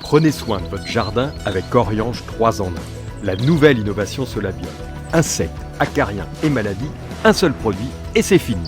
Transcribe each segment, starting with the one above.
Prenez soin de votre jardin avec Oriange 3 en 1. La nouvelle innovation Solabio. Insectes, acariens et maladies, un seul produit et c'est fini.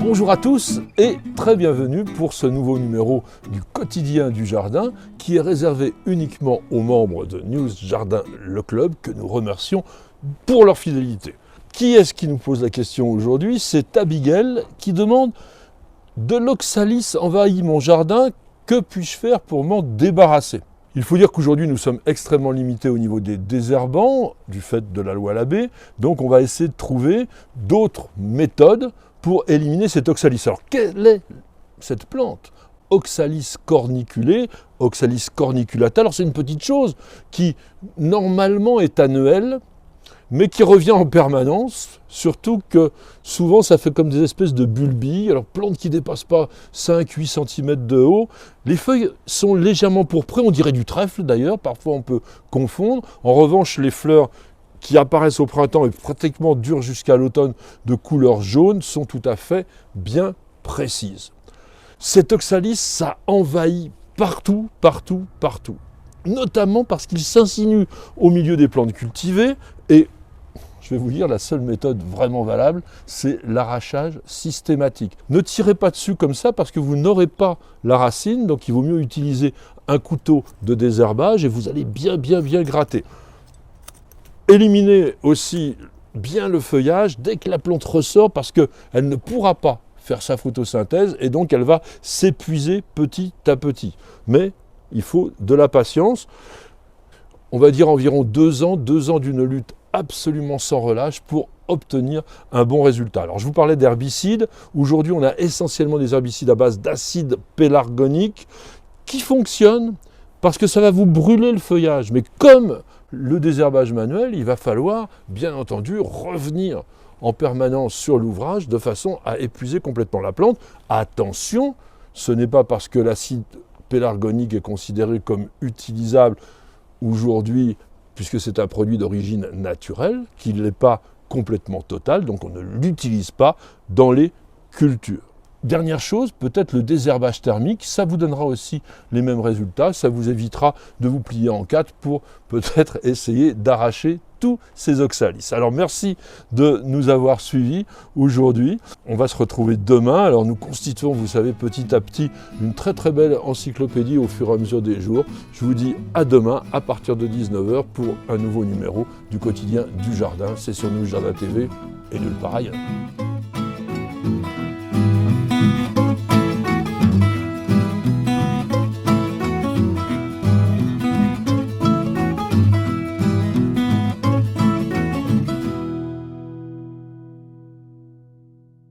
Bonjour à tous et très bienvenue pour ce nouveau numéro du quotidien du jardin qui est réservé uniquement aux membres de News Jardin Le Club que nous remercions pour leur fidélité. Qui est-ce qui nous pose la question aujourd'hui? C'est Abigail qui demande « De l'oxalis envahit mon jardin, que puis-je faire pour m'en débarrasser ?» Il faut dire qu'aujourd'hui nous sommes extrêmement limités au niveau des désherbants du fait de la loi Labbé, donc on va essayer de trouver d'autres méthodes pour éliminer cet oxalis. Alors, quelle est cette plante? Oxalis corniculé, Oxalis corniculata. Alors, c'est une petite chose qui, normalement, est annuelle, mais qui revient en permanence, surtout que souvent, ça fait comme des espèces de bulbilles. Alors, plante qui ne dépasse pas 5-8 cm de haut. Les feuilles sont légèrement pourprées, on dirait du trèfle d'ailleurs, parfois on peut confondre. En revanche, les fleurs qui apparaissent au printemps et pratiquement durent jusqu'à l'automne de couleur jaune, sont tout à fait bien précises. Cet oxalis, ça envahit partout, partout, partout. Notamment parce qu'il s'insinue au milieu des plantes cultivées et, je vais vous dire, la seule méthode vraiment valable, c'est l'arrachage systématique. Ne tirez pas dessus comme ça parce que vous n'aurez pas la racine, donc il vaut mieux utiliser un couteau de désherbage et vous allez bien gratter. Éliminez aussi bien le feuillage dès que la plante ressort parce qu'elle ne pourra pas faire sa photosynthèse et donc elle va s'épuiser petit à petit. Mais il faut de la patience. On va dire environ 2 ans d'une lutte absolument sans relâche pour obtenir un bon résultat. Alors je vous parlais d'herbicides. Aujourd'hui on a essentiellement des herbicides à base d'acide pélargonique qui fonctionnent parce que ça va vous brûler le feuillage. Mais comme le désherbage manuel, il va falloir, bien entendu, revenir en permanence sur l'ouvrage de façon à épuiser complètement la plante. Attention, ce n'est pas parce que l'acide pélargonique est considéré comme utilisable aujourd'hui, puisque c'est un produit d'origine naturelle, qu'il n'est pas complètement total, donc on ne l'utilise pas dans les cultures. Dernière chose, peut-être le désherbage thermique, ça vous donnera aussi les mêmes résultats, ça vous évitera de vous plier en 4 pour peut-être essayer d'arracher tous ces oxalis. Alors merci de nous avoir suivis aujourd'hui. On va se retrouver demain. Alors nous constituons, vous savez, petit à petit une très belle encyclopédie au fur et à mesure des jours. Je vous dis à demain à partir de 19h pour un nouveau numéro du quotidien du jardin. C'est sur News Jardin TV et nulle part ailleurs.